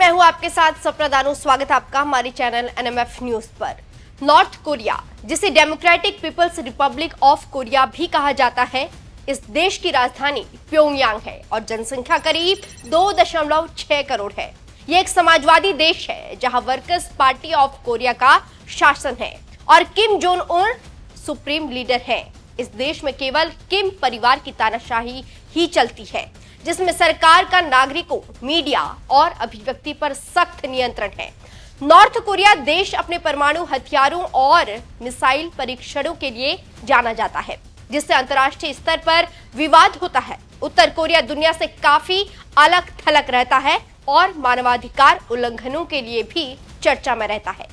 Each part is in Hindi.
मैं हूं आपके साथ सपना दानू। स्वागत है आपका हमारे चैनल एनएमएफ न्यूज पर। नॉर्थ कोरिया, जिसे Democratic People's Republic of Korea भी कहा जाता है, इस देश की राजधानी प्योंगयांग है और जनसंख्या करीब 2.6 करोड़ है। ये एक समाजवादी देश है जहां वर्कर्स पार्टी ऑफ कोरिया का शासन है और Kim Jong Un supreme leader है। इस देश में केवल किम परिवार की तानाशाही ही चलती है, जिसमें सरकार का नागरिकों, मीडिया और अभिव्यक्ति पर सख्त नियंत्रण है। नॉर्थ कोरिया देश अपने परमाणु हथियारों और मिसाइल परीक्षणों के लिए जाना जाता है, जिससे अंतर्राष्ट्रीय स्तर पर विवाद होता है। उत्तर कोरिया दुनिया से काफी अलग थलग रहता है और मानवाधिकार उल्लंघनों के लिए भी चर्चा में रहता है।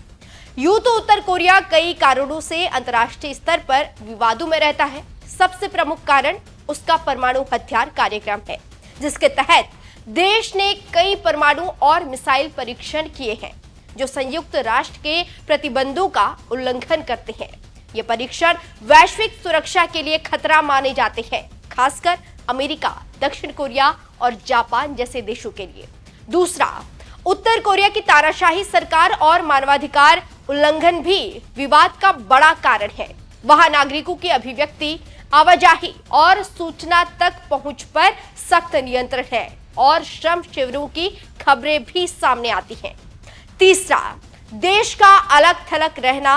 यूं तो उत्तर कोरिया कई कारणों से अंतर्राष्ट्रीय स्तर पर विवादों में रहता है। सबसे प्रमुख कारण उसका परमाणु हथियार कार्यक्रम है, जिसके तहत देश ने कई परमाणु और मिसाइल परीक्षण किए हैं, जो संयुक्त राष्ट्र के प्रतिबंधों का उल्लंघन करते हैं। ये परीक्षण वैश्विक सुरक्षा के लिए खतरा माने जाते हैं, खासकर अमेरिका, दक्षिण कोरिया और जापान जैसे देशों के लिए। दूसरा, उत्तर कोरिया की तानाशाही सरकार और मानवाधिकार उल्लंघन भी विवाद का बड़ा कारण है। वहां नागरिकों की अभिव्यक्ति, आवाजाही और सूचना तक पहुंच पर सख्त नियंत्रण है और श्रम शिविरों की खबरें भी सामने आती हैं। तीसरा, देश का अलग थलग रहना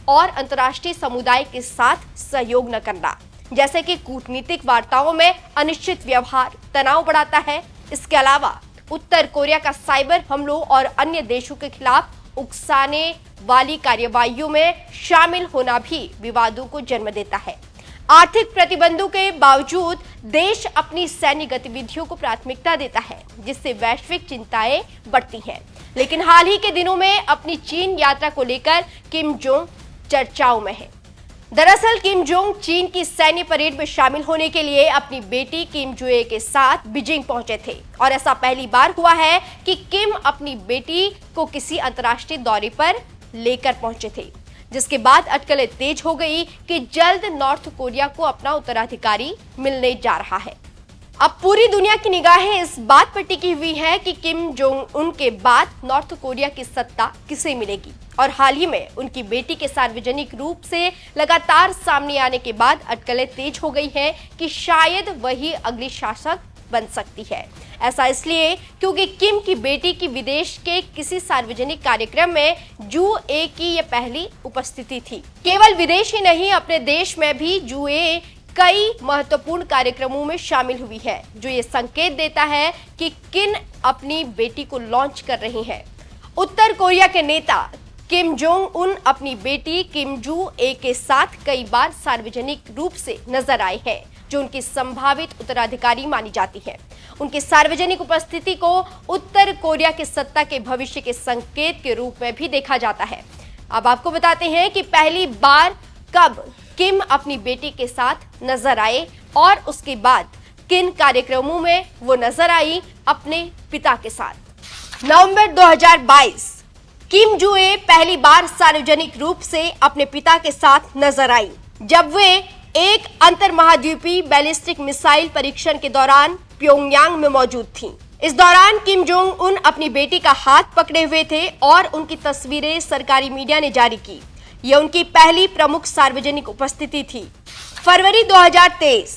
और अंतर्राष्ट्रीय समुदाय के साथ सहयोग न करना, जैसे कि कूटनीतिक वार्ताओं में अनिश्चित व्यवहार तनाव बढ़ाता है। इसके अलावा उत्तर कोरिया का साइबर हमलों और अन्य देशों के खिलाफ उकसाने वाली कार्यवाहियों में शामिल होना भी विवादों को जन्म देता है। आर्थिक प्रतिबंधों के बावजूद देश अपनी सैन्य गतिविधियों को प्राथमिकता देता है, जिससे वैश्विक चिंताएं बढ़ती हैं। लेकिन हाल ही के दिनों में अपनी चीन यात्रा को लेकर किम जोंग चर्चाओं में है। दरअसल किम जोंग चीन की सैन्य परेड में शामिल होने के लिए अपनी बेटी किम जुए के साथ बीजिंग पहुंचे थे और ऐसा पहली बार हुआ है कि किम अपनी बेटी को किसी अंतर्राष्ट्रीय दौरे पर लेकर पहुंचे थे, जिसके बाद अटकलें तेज हो गई कि जल्द नॉर्थ कोरिया को अपना उत्तराधिकारी मिलने जा रहा है। अब पूरी दुनिया की निगाहें इस बात पर टिकी हुई है कि किम जोंग उन के बाद नॉर्थ कोरिया की सत्ता किसे मिलेगी। और हाल ही में उनकी बेटी के सार्वजनिक रूप से लगातार सामने आने के बाद अटकलें तेज हो गई हैं कि शायद वही अगली शासक बन सकती है। ऐसा इसलिए क्योंकि किम की बेटी की विदेश के किसी सार्वजनिक कार्यक्रम में जुए की ये पहली उपस्थिति थी। केवल विदेश ही नहीं, अपने देश में भी जुए कई महत्वपूर्ण कार्यक्रमों में शामिल हुई है, जो ये संकेत देता है कि किम अपनी बेटी को लॉन्च कर रही हैं। उत्तर कोरिया के नेता किम जोंग उन अपनी बेटी किम जुए के साथ कई बार सार्वजनिक रूप से नजर आए हैं, जो उनकी संभावित उत्तराधिकारी मानी जाती है। उनकी सार्वजनिक उपस्थिति को उत्तर कोरिया की सत्ता के भविष्य के संकेत के रूप में भी देखा जाता है। अब आपको बताते हैं कि पहली बार कब किम अपनी बेटी के साथ नजर आए और उसके बाद किन कार्यक्रमों में वो नजर आई अपने पिता के साथ। नवंबर 2022 किम जुए पहली बार सार्वजनिक रूप से अपने पिता के साथ नजर आई, जब वे एक अंतर्महाद्वीपीय बैलिस्टिक मिसाइल परीक्षण के दौरान प्योंगयांग में मौजूद थीं। इस दौरान किम जोंग उन अपनी बेटी का हाथ पकड़े हुए थे और उनकी तस्वीरें सरकारी मीडिया ने जारी की। यह उनकी पहली प्रमुख सार्वजनिक उपस्थिति थी। फरवरी 2023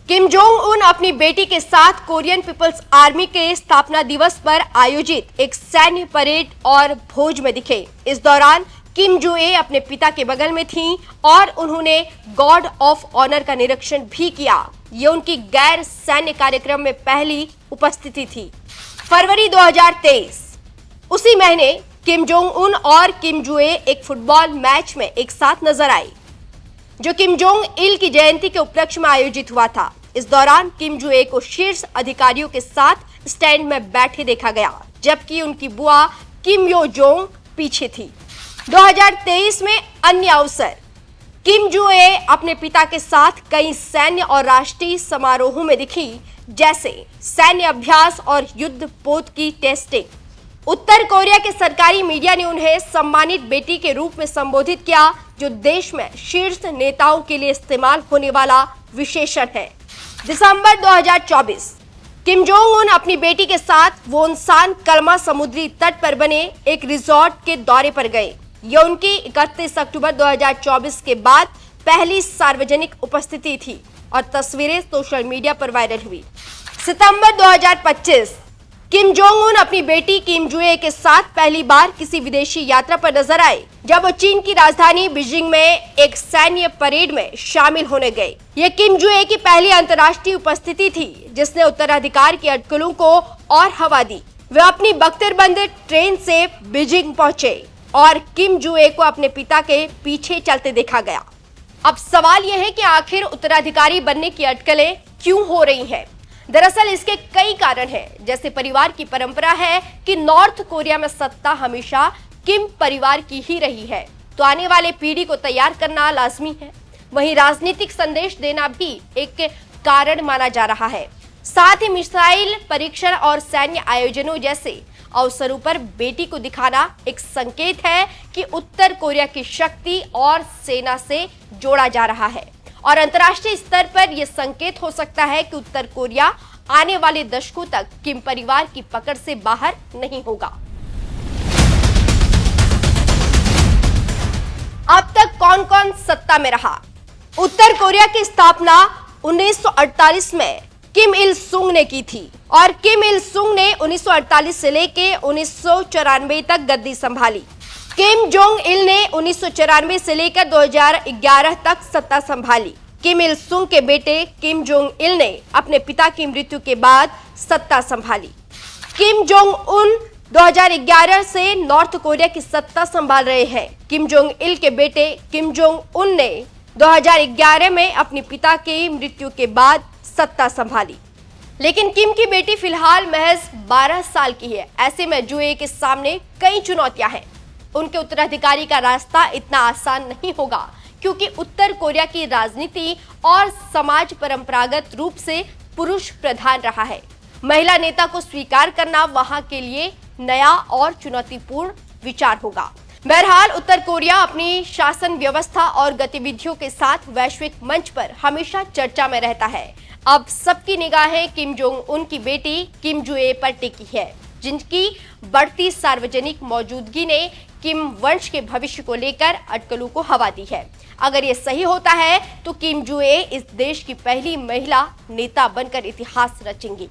किम जोंग उन अपनी बेटी के साथ कोरियन पीपल्स आर्मी के स्थापना दिवस पर आयोजित एक सैन्य परेड और भोज में दिखे। इस दौरान किम जुए अपने पिता के बगल में थीं और उन्होंने गॉर्ड ऑफ ऑनर का निरीक्षण भी किया। ये उनकी गैर सैन्य कार्यक्रम में पहली उपस्थिति थी। फरवरी 2023 उसी महीने किम जोंग उन और किम जुए एक फुटबॉल मैच में एक साथ नजर आए, जो किम जोंग इल की जयंती के उपलक्ष्य में आयोजित हुआ था। इस दौरान किम जुए को शीर्ष अधिकारियों के साथ स्टैंड में बैठे देखा गया, जबकि उनकी बुआ किम यो जोंग पीछे थी। 2023 में अन्य अवसर, किम जुए अपने पिता के साथ कई सैन्य और राष्ट्रीय समारोहों में दिखी, जैसे सैन्य अभ्यास और युद्ध पोत की टेस्टिंग। उत्तर कोरिया के सरकारी मीडिया ने उन्हें सम्मानित बेटी के रूप में संबोधित किया, जो देश में शीर्ष नेताओं के लिए इस्तेमाल होने वाला विशेषण है। दिसंबर 2024 किम जोंग उन अपनी बेटी के साथ वोनसान कलमा समुद्री तट पर बने एक रिजॉर्ट के दौरे पर गए। यह उनकी 31 अक्टूबर 2024 के बाद पहली सार्वजनिक उपस्थिति थी और तस्वीरें सोशल मीडिया पर वायरल हुई। सितंबर 2025 किम जोंग उन अपनी बेटी किम जुए के साथ पहली बार किसी विदेशी यात्रा पर नजर आए, जब वो चीन की राजधानी बीजिंग में एक सैन्य परेड में शामिल होने गए। ये किम जुए की पहली अंतर्राष्ट्रीय उपस्थिति थी जिसने उत्तराधिकार की अटकलों को और हवा दी। वे अपनी बख्तरबंद ट्रेन से बीजिंग पहुंचे और किम जुए को अपने पिता के पीछे चलते देखा गया। अब सवाल यह है कि आखिर उत्तराधिकारी बनने की अटकलें क्यों हो रही हैं? दरअसल इसके कई कारण हैं। जैसे परिवार की परंपरा है कि नॉर्थ कोरिया में सत्ता हमेशा किम परिवार की ही रही है, तो आने वाले पीढ़ी को तैयार करना लाजमी है। वहीं राजनीतिक संदेश देना भी एक कारण माना जा रहा है। साथ ही मिसाइल परीक्षण और सैन्य आयोजनों जैसे अवसरों पर बेटी को दिखाना एक संकेत है कि उत्तर कोरिया की शक्ति और सेना से जोड़ा जा रहा है और अंतर्राष्ट्रीय स्तर पर यह संकेत हो सकता है कि उत्तर कोरिया आने वाले दशकों तक किम परिवार की पकड़ से बाहर नहीं होगा। अब तक कौन कौन सत्ता में रहा? उत्तर कोरिया की स्थापना 1948 में किम इल सुंग ने की थी और किम इल सुंग ने 1948 से लेकर 1994 तक गद्दी संभाली। किम जोंग इल ने 1994 से लेकर 2011 तक सत्ता संभाली। किम इल सुंग के बेटे किम जोंग इल ने अपने पिता की मृत्यु के बाद सत्ता संभाली। किम जोंग उन 2011 से नॉर्थ कोरिया की सत्ता संभाल रहे हैं। किम जोंग इल के बेटे किम जोंग उन ने 2011 में अपने पिता की मृत्यु के बाद सत्ता संभाली। लेकिन किम की बेटी फिलहाल महज 12 साल की है। ऐसे में जुए के सामने कई चुनौतियां हैं। उनके उत्तराधिकारी का रास्ता इतना आसान नहीं होगा क्योंकि उत्तर कोरिया की राजनीति और समाज परंपरागत रूप से पुरुष प्रधान रहा है। महिला नेता को स्वीकार करना वहां के लिए नया और चुनौतीपूर्ण विचार होगा। बहरहाल उत्तर कोरिया अपनी शासन व्यवस्था और गतिविधियों के साथ वैश्विक मंच पर हमेशा चर्चा में रहता है। अब सबकी निगाहें किम जोंग उन की बेटी किम जुए पर टिकी है, जिनकी बढ़ती सार्वजनिक मौजूदगी ने किम वंश के भविष्य को लेकर अटकलों को हवा दी है। अगर ये सही होता है तो किम जुए इस देश की पहली महिला नेता बनकर इतिहास रचेंगी।